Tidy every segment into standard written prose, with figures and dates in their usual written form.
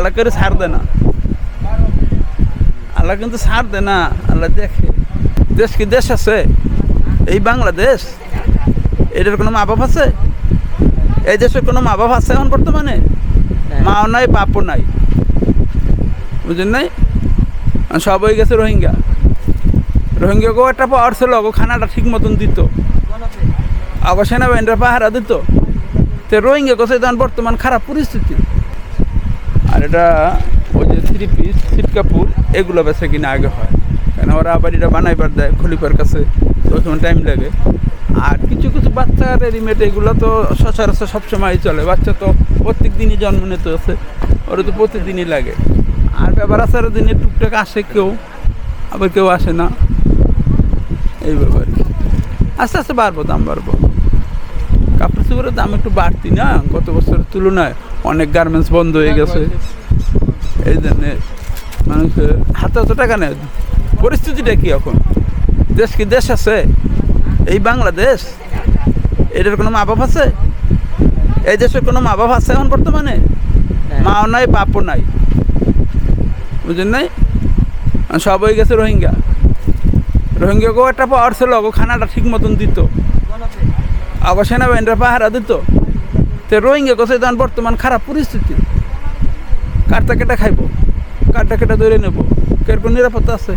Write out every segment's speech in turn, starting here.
আল্লাহ করে ছাড় দেয় না, আল্লাহ কিন্তু ছাড় দেয় না। আল্লাহ দেখে দেশ কি দেশ আছে? এই বাংলাদেশ, এটার কোনো মা বাপ আছে? এই দেশের কোনো মা বাপ আছে এখন বর্তমানে? মাও নাই, বাপও নাই, বুঝলেন নাই? সব হয়ে গেছে রোহিঙ্গা। রোহিঙ্গাকেও একটা পাওয়ার ছিল, ওগো খানাটা ঠিক মতন দিত, আবার সেনাবাহিনীরা পাহারা দিত। তো রোহিঙ্গা কোথায় তখন বর্তমান খারাপ পরিস্থিতি। আর এটা ওই যে 3 পিস সিট কাপড় এগুলো বেছে কিনা আগে হয়, কেন ওরা আবার এটা বানাইবার দেয় খলিফার কাছে, তো ওই টাইম লাগে। আর কিছু কিছু বাচ্চা রেডিমেড এগুলো তো সচরাচর সবসময়ই চলে, বাচ্চা তো প্রত্যেক দিনই জন্ম নিতে আছে, ওরা তো প্রতিদিনই লাগে। আর ব্যাপার আচারের দিনে টুকটাক আসে কেউ, আবার কেউ আসে না, এই ব্যাপার। আস্তে আস্তে বাড়বো, দাম বাড়বো। কাপড় চোপড়ের দাম একটু বাড়তি না গত বছরের তুলনায়, অনেক গার্মেন্টস বন্ধ হয়ে গেছে, এই জন্যে মানুষের হাতে অত টাকা নেই। পরিস্থিতিটা কি এখন? দেশ কি দেশ আছে? এই বাংলাদেশ, এটার কোনো মা বাপ আছে? এই দেশের কোনো মা বাপ আছে এখন বর্তমানে? মাও নাই, বাপও নাই, বুঝলেন নাই? সব হয়ে গেছে রোহিঙ্গা। রোহিঙ্গাকেও একটা পাওয়ার ছিল, ওগো খানাটা ঠিক মতন দিত, আবার সেনাবাহিনীরা পাহারা দিত। তো রোহিঙ্গা কোথায় তখন বর্তমান খারাপ পরিস্থিতি। কারটা কেটে খাইব, কারটা কেটে ধরে নেব, কের কোনো নিরাপত্তা আছে?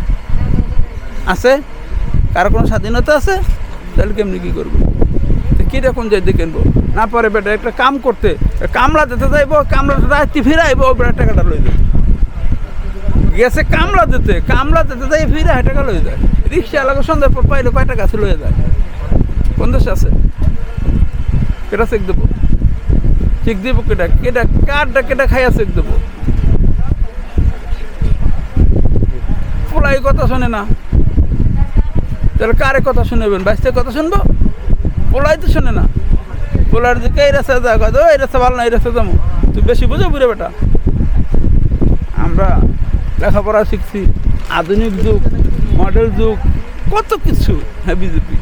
আছে? কারো কোনো স্বাধীনতা আছে? তাহলে কেমনি কী করবো? তো কীরকম যাইতে কিনবো? না পারে বেটা একটা কাম করতে, কামলা দিতে যাইব, কামলাতে রাত্রি ফিরাইব, ও বেটা টাকাটা লই যায়। গেছে কামলা দিতে যাই ফিরে টাকা লই যায়। রিক্সা এলাকা সন্ধ্যার পর পাইলে কয় টাকা আছে লয়ে যায়। কোন দেশে আছে? কেটা চেক দেবো? চেক দেবো কেটা? কেটা কারটা কেটা খাইয়া চেক দেবো? পোলাই কথা শোনে না, তাহলে কারে কথা শুনেবেন? বাইশটা কথা শুনবো? পোলাই তো শোনে না। পোলার দিকে এই রাস্তা যা কথা, এই রাস্তা ভালো না, এই রাস্তা যাবো। তুই বেশি বুঝো বুড়ে বেটা। আমরা লেখাপড়া শিখছি, আধুনিক যুগ, মডেল যুগ, কত কিছু। হ্যাঁ, বিজেপি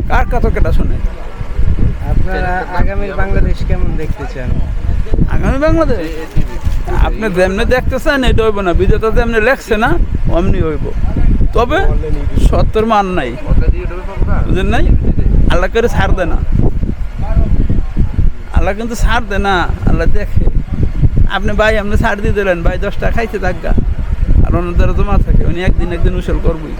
কার কথা কেটা শোনে? আপনারা আগামীর বাংলাদেশ কেমন দেখতে চান? আগামী বাংলাদেশ আপনি যেমনি দেখতে চান এটা হইব না, বিজেতা যেমনি লেখছে না অমনি হইব, তবে সত্যের মান নাই, বুঝলেন নাই? আল্লাহ করে ছাড় দেয় না, আল্লাহ কিন্তু ছাড় দেয় না, আল্লাহ দেখে। আপনি ভাই আপনি ছাড় দিয়ে দিলেন, ভাই 10 টাকা খাইছে থাকা, আর অন্যদের জমা থাকে, উনি একদিন উসল করবই।